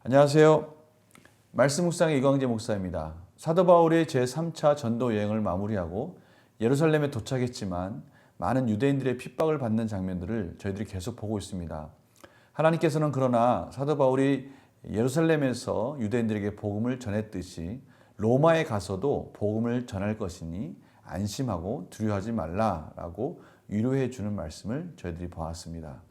안녕하세요. 말씀 묵상의 이광재 목사입니다. 사도 바울이 제3차 전도 여행을 마무리하고 예루살렘에 도착했지만 많은 유대인들의 핍박을 받는 장면들을 저희들이 계속 보고 있습니다. 하나님께서는 그러나 사도 바울이 예루살렘에서 유대인들에게 복음을 전했듯이 로마에 가서도 복음을 전할 것이니 안심하고 두려워하지 말라라고 위로해 주는 말씀을 저희들이 보았습니다.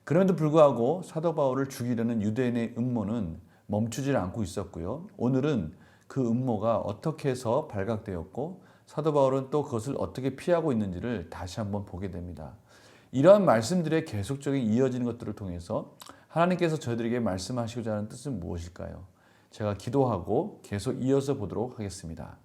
그럼에도 불구하고 사도 바울을 죽이려는 유대인의 음모는 멈추질 않고 있었고요. 오늘은 그 음모가 어떻게 해서 발각되었고 사도 바울은 또 그것을 어떻게 피하고 있는지를 다시 한번 보게 됩니다. 이러한 말씀들의 계속적인 이어지는 것들을 통해서 하나님께서 저희들에게 말씀하시고자 하는 뜻은 무엇일까요? 제가 기도하고 계속 이어서 보도록 하겠습니다.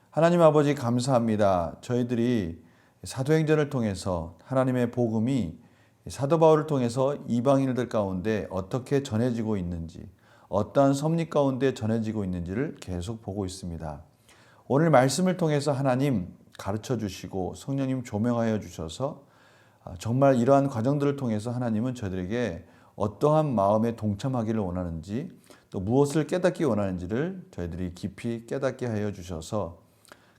하나님 아버지 감사합니다. 저희들이 사도행전을 통해서 하나님의 복음이 사도 바울을 통해서 이방인들 가운데 어떻게 전해지고 있는지, 어떠한 섭리 가운데 전해지고 있는지를 계속 보고 있습니다. 오늘 말씀을 통해서 하나님 가르쳐 주시고 성령님 조명하여 주셔서 정말 이러한 과정들을 통해서 하나님은 저희들에게 어떠한 마음에 동참하기를 원하는지 또 무엇을 깨닫기 원하는지를 저희들이 깊이 깨닫게 하여 주셔서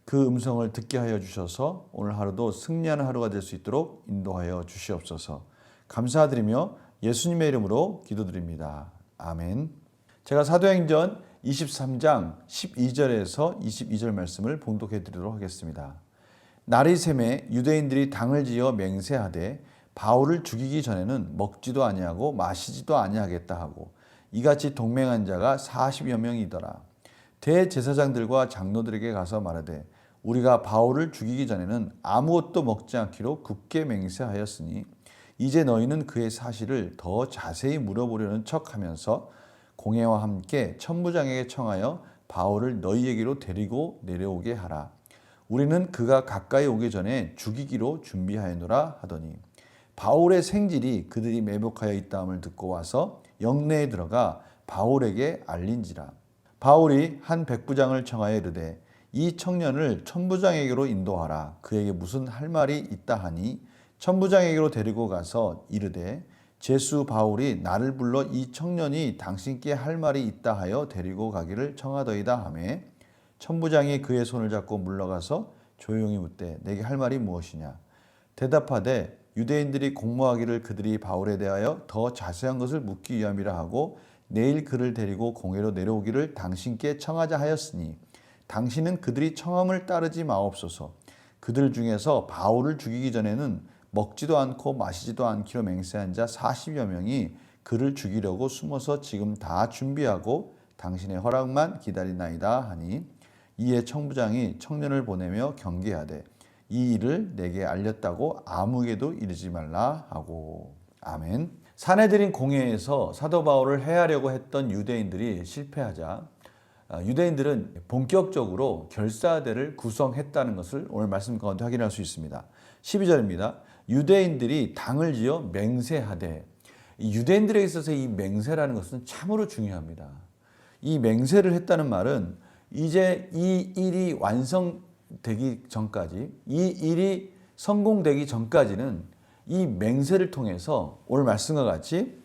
그 음성을 듣게 하여 주셔서 오늘 하루도 승리하는 하루가 될 수 있도록 인도하여 주시옵소서. 감사드리며 예수님의 이름으로 기도드립니다. 아멘. 제가 사도행전 23장 12절에서 22절 말씀을 봉독해 드리도록 하겠습니다. 날이 새매 유대인들이 당을 지어 맹세하되 바울을 죽이기 전에는 먹지도 아니하고 마시지도 아니하겠다 하고 이같이 동맹한 자가 40여 명이더라. 대제사장들과 장로들에게 가서 말하되 우리가 바울을 죽이기 전에는 아무것도 먹지 않기로 굳게 맹세하였으니 이제 너희는 그의 사실을 더 자세히 물어보려는 척하면서 공회와 함께 천부장에게 청하여 바울을 너희에게로 데리고 내려오게 하라. 우리는 그가 가까이 오기 전에 죽이기로 준비하였노라 하더니 바울의 생질이 그들이 매복하여 있다함을 듣고 와서 영내에 들어가 바울에게 알린지라. 바울이 한 백부장을 청하여 이르되 이 청년을 천부장에게로 인도하라. 그에게 무슨 할 말이 있다 하니 천부장에게로 데리고 가서 이르되 제수 바울이 나를 불러 이 청년이 당신께 할 말이 있다 하여 데리고 가기를 청하더이다 하매 천부장이 그의 손을 잡고 물러가서 조용히 묻되 내게 할 말이 무엇이냐. 대답하되 유대인들이 공모하기를 그들이 바울에 대하여 더 자세한 것을 묻기 위함이라 하고 내일 그를 데리고 공회로 내려오기를 당신께 청하자 하였으니 당신은 그들이 청함을 따르지 마옵소서. 그들 중에서 바울을 죽이기 전에는 먹지도 않고 마시지도 않기로 맹세한 자 40여 명이 그를 죽이려고 숨어서 지금 다 준비하고 당신의 허락만 기다리나이다 하니 이에 청부장이 청년을 보내며 경계하되 이 일을 내게 알렸다고 아무에게도 이르지 말라 하고. 아멘. 사내들인 공회에서 사도 바울을 해하려고 했던 유대인들이 실패하자 유대인들은 본격적으로 결사대를 구성했다는 것을 오늘 말씀 가운데 확인할 수 있습니다. 12절입니다. 유대인들이 당을 지어 맹세하되, 유대인들에 있어서 이 맹세라는 것은 참으로 중요합니다. 이 맹세를 했다는 말은 이제 이 일이 완성되기 전까지, 이 일이 성공되기 전까지는 이 맹세를 통해서 오늘 말씀과 같이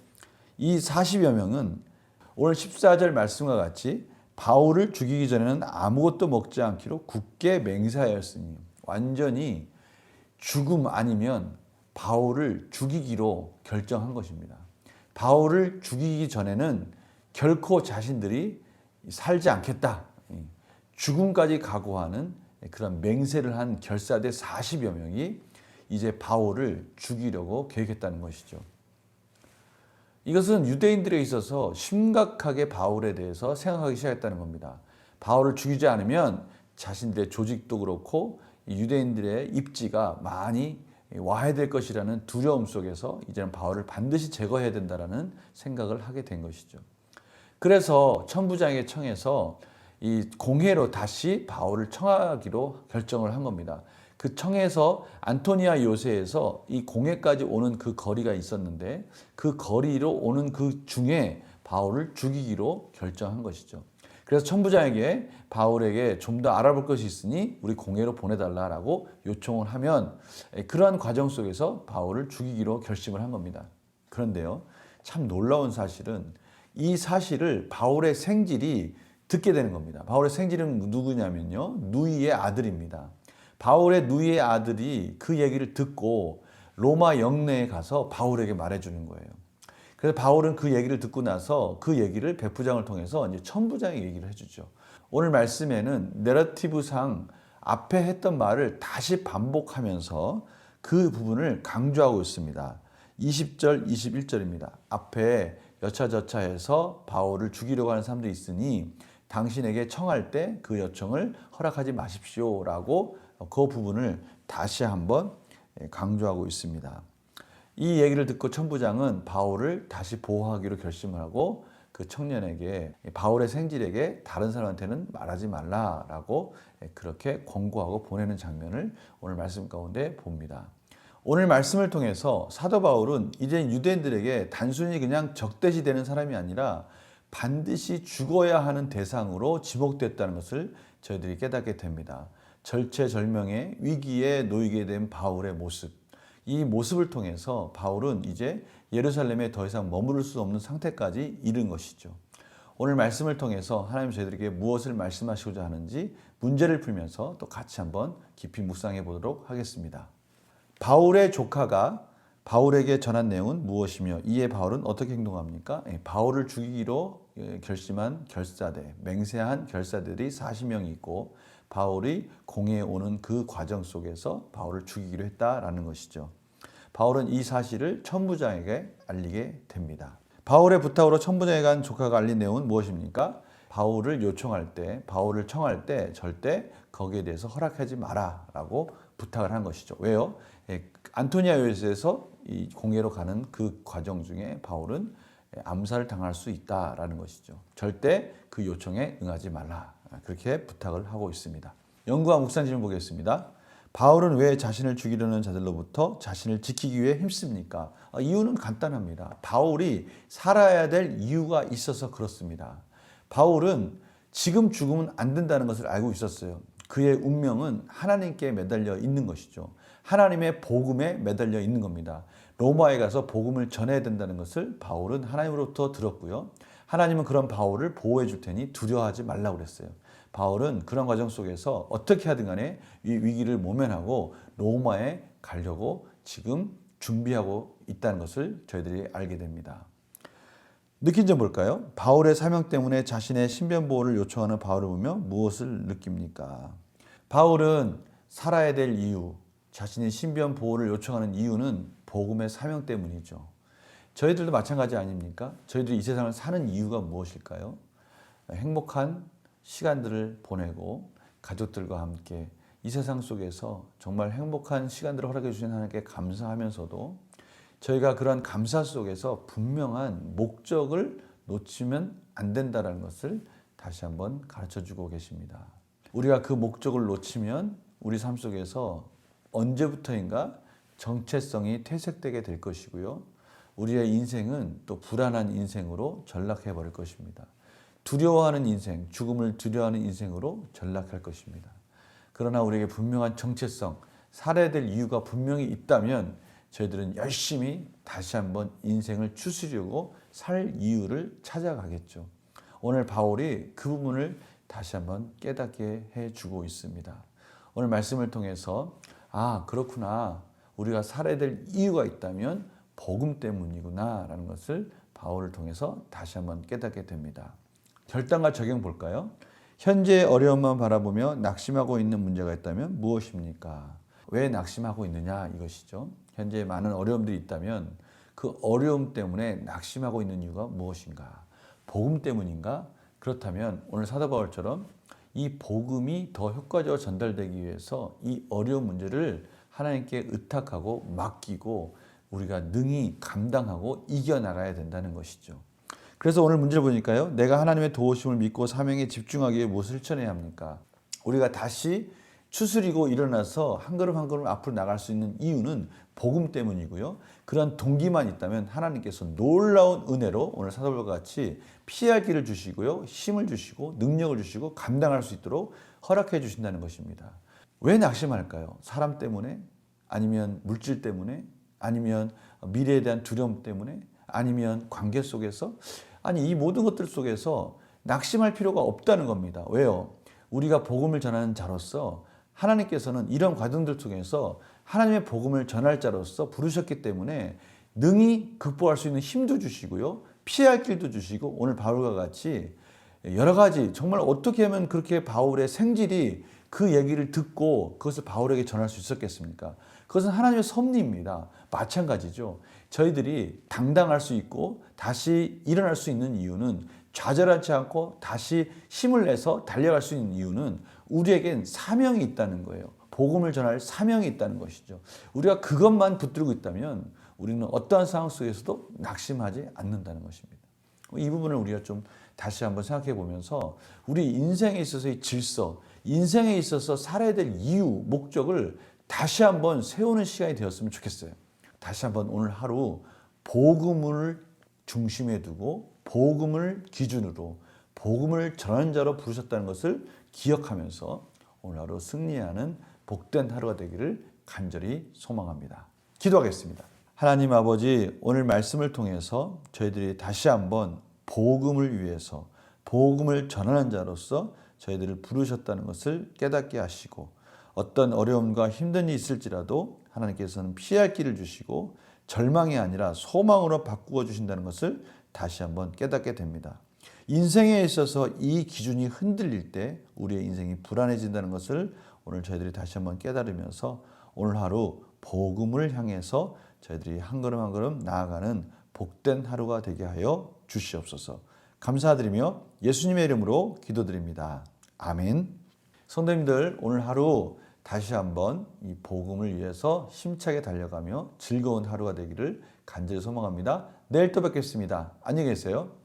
이 40여 명은 오늘 14절 말씀과 같이 바울을 죽이기 전에는 아무것도 먹지 않기로 굳게 맹세하였으니 완전히 죽음 아니면 바울을 죽이기로 결정한 것입니다. 바울을 죽이기 전에는 결코 자신들이 살지 않겠다. 죽음까지 각오하는 그런 맹세를 한 결사대 40여 명이 이제 바울을 죽이려고 계획했다는 것이죠. 이것은 유대인들에 있어서 심각하게 바울에 대해서 생각하기 시작했다는 겁니다. 바울을 죽이지 않으면 자신들의 조직도 그렇고 유대인들의 입지가 많이 와해될 것이라는 두려움 속에서 이제는 바울을 반드시 제거해야 된다는 생각을 하게 된 것이죠. 그래서 천부장에게 청해서 이 공회로 다시 바울을 청하기로 결정을 한 겁니다. 그 청에서 안토니아 요새에서 이 공회까지 오는 그 거리가 있었는데 그 거리로 오는 그 중에 바울을 죽이기로 결정한 것이죠. 그래서 천부장에게 바울에게 좀 더 알아볼 것이 있으니 우리 공회로 보내달라고 요청을 하면 그러한 과정 속에서 바울을 죽이기로 결심을 한 겁니다. 그런데요, 참 놀라운 사실은 이 사실을 바울의 생질이 듣게 되는 겁니다. 바울의 생질은 누구냐면요, 누이의 아들입니다. 바울의 누이의 아들이 그 얘기를 듣고 로마 영내에 가서 바울에게 말해주는 거예요. 그래서 바울은 그 얘기를 듣고 나서 그 얘기를 백부장을 통해서 이제 천부장에게 얘기를 해주죠. 오늘 말씀에는 내러티브상 앞에 했던 말을 다시 반복하면서 그 부분을 강조하고 있습니다. 20절, 21절입니다. 앞에 여차저차해서 바울을 죽이려고 하는 사람들이 있으니 당신에게 청할 때 그 요청을 허락하지 마십시오라고 그 부분을 다시 한번 강조하고 있습니다. 이 얘기를 듣고 천부장은 바울을 다시 보호하기로 결심을 하고 그 청년에게, 바울의 생질에게 다른 사람한테는 말하지 말라라고 그렇게 권고하고 보내는 장면을 오늘 말씀 가운데 봅니다. 오늘 말씀을 통해서 사도 바울은 이제 유대인들에게 단순히 그냥 적대시되는 사람이 아니라 반드시 죽어야 하는 대상으로 지목됐다는 것을 저희들이 깨닫게 됩니다. 절체절명의 위기에 놓이게 된 바울의 모습, 이 모습을 통해서 바울은 이제 예루살렘에 더 이상 머무를 수 없는 상태까지 이른 것이죠. 오늘 말씀을 통해서 하나님 저희들에게 무엇을 말씀하시고자 하는지 문제를 풀면서 또 같이 한번 깊이 묵상해 보도록 하겠습니다. 바울의 조카가 바울에게 전한 내용은 무엇이며 이에 바울은 어떻게 행동합니까? 바울을 죽이기로 결심한 결사대, 맹세한 결사들이 40명이 있고 바울이 공회에 오는 그 과정 속에서 바울을 죽이기로 했다라는 것이죠. 바울은 이 사실을 천부장에게 알리게 됩니다. 바울의 부탁으로 천부장에 간 조카가 알린 내용은 무엇입니까? 바울을 요청할 때, 바울을 청할 때 절대 거기에 대해서 허락하지 마라라고 부탁을 한 것이죠. 왜요? 안토니아요에서 이 공회로 가는 그 과정 중에 바울은 암살을 당할 수 있다라는 것이죠. 절대 그 요청에 응하지 말라. 그렇게 부탁을 하고 있습니다. 연구와 묵상 질문 보겠습니다. 바울은 왜 자신을 죽이려는 자들로부터 자신을 지키기 위해 힘씁니까? 이유는 간단합니다. 바울이 살아야 될 이유가 있어서 그렇습니다. 바울은 지금 죽으면 안 된다는 것을 알고 있었어요. 그의 운명은 하나님께 매달려 있는 것이죠. 하나님의 복음에 매달려 있는 겁니다. 로마에 가서 복음을 전해야 된다는 것을 바울은 하나님으로부터 들었고요. 하나님은 그런 바울을 보호해 줄 테니 두려워하지 말라고 그랬어요. 바울은 그런 과정 속에서 어떻게 하든 간에 이 위기를 모면하고 로마에 가려고 지금 준비하고 있다는 것을 저희들이 알게 됩니다. 느낀 점 볼까요? 바울의 사명 때문에 자신의 신변 보호를 요청하는 바울을 보며 무엇을 느낍니까? 바울은 살아야 될 이유, 자신의 신변 보호를 요청하는 이유는 복음의 사명 때문이죠. 저희들도 마찬가지 아닙니까? 저희들이 이 세상을 사는 이유가 무엇일까요? 행복한 시간들을 보내고 가족들과 함께 이 세상 속에서 정말 행복한 시간들을 허락해 주신 하나님께 감사하면서도 저희가 그런 감사 속에서 분명한 목적을 놓치면 안 된다는 것을 다시 한번 가르쳐주고 계십니다. 우리가 그 목적을 놓치면 우리 삶 속에서 언제부터인가 정체성이 퇴색되게 될 것이고요. 우리의 인생은 또 불안한 인생으로 전락해 버릴 것입니다. 두려워하는 인생, 죽음을 두려워하는 인생으로 전락할 것입니다. 그러나 우리에게 분명한 정체성, 살아야 될 이유가 분명히 있다면 저희들은 열심히 다시 한번 인생을 추스리려고 살 이유를 찾아가겠죠. 오늘 바울이 그 부분을 다시 한번 깨닫게 해주고 있습니다. 오늘 말씀을 통해서 그렇구나. 우리가 살아야 될 이유가 있다면 복음 때문이구나 라는 것을 바울을 통해서 다시 한번 깨닫게 됩니다. 결단과 적용 볼까요? 현재의 어려움만 바라보며 낙심하고 있는 문제가 있다면 무엇입니까? 왜 낙심하고 있느냐 이것이죠. 현재 많은 어려움들이 있다면 그 어려움 때문에 낙심하고 있는 이유가 무엇인가? 복음 때문인가? 그렇다면 오늘 사도 바울처럼 이 복음이 더 효과적으로 전달되기 위해서 이 어려운 문제를 하나님께 의탁하고 맡기고 우리가 능히 감당하고 이겨나가야 된다는 것이죠. 그래서 오늘 문제를 보니까요. 내가 하나님의 도우심을 믿고 사명에 집중하기 위해 무엇을 실천해야 합니까? 우리가 다시 추스리고 일어나서 한 걸음 한 걸음 앞으로 나갈 수 있는 이유는 복음 때문이고요. 그런 동기만 있다면 하나님께서 놀라운 은혜로 오늘 사도들과 같이 피할 길을 주시고요. 힘을 주시고 능력을 주시고 감당할 수 있도록 허락해 주신다는 것입니다. 왜 낙심할까요? 사람 때문에? 아니면 물질 때문에? 아니면 미래에 대한 두려움 때문에? 아니면 관계 속에서? 아니, 이 모든 것들 속에서 낙심할 필요가 없다는 겁니다. 왜요? 우리가 복음을 전하는 자로서 하나님께서는 이런 과정들 속에서 하나님의 복음을 전할 자로서 부르셨기 때문에 능히 극복할 수 있는 힘도 주시고요. 피할 길도 주시고, 오늘 바울과 같이 여러 가지 정말 어떻게 하면 그렇게 바울의 생질이 그 얘기를 듣고 그것을 바울에게 전할 수 있었겠습니까? 그것은 하나님의 섭리입니다. 마찬가지죠. 저희들이 당당할 수 있고 다시 일어날 수 있는 이유는, 좌절하지 않고 다시 힘을 내서 달려갈 수 있는 이유는 우리에겐 사명이 있다는 거예요. 복음을 전할 사명이 있다는 것이죠. 우리가 그것만 붙들고 있다면 우리는 어떠한 상황 속에서도 낙심하지 않는다는 것입니다. 이 부분을 우리가 좀 다시 한번 생각해 보면서 우리 인생에 있어서의 질서, 인생에 있어서 살아야 될 이유, 목적을 다시 한번 세우는 시간이 되었으면 좋겠어요. 다시 한번 오늘 하루 복음을 중심에 두고 복음을 기준으로 복음을 전하는 자로 부르셨다는 것을 기억하면서 오늘 하루 승리하는 복된 하루가 되기를 간절히 소망합니다. 기도하겠습니다. 하나님 아버지, 오늘 말씀을 통해서 저희들이 다시 한번 복음을 위해서 복음을 전하는 자로서 저희들을 부르셨다는 것을 깨닫게 하시고, 어떤 어려움과 힘든 일이 있을지라도 하나님께서는 피할 길을 주시고 절망이 아니라 소망으로 바꾸어 주신다는 것을 다시 한번 깨닫게 됩니다. 인생에 있어서 이 기준이 흔들릴 때 우리의 인생이 불안해진다는 것을 오늘 저희들이 다시 한번 깨달으면서 오늘 하루 복음을 향해서 저희들이 한 걸음 한 걸음 나아가는 복된 하루가 되게 하여 주시옵소서. 감사드리며 예수님의 이름으로 기도드립니다. 아멘. 성도님들, 오늘 하루 다시 한번 이 복음을 위해서 힘차게 달려가며 즐거운 하루가 되기를 간절히 소망합니다. 내일 또 뵙겠습니다. 안녕히 계세요.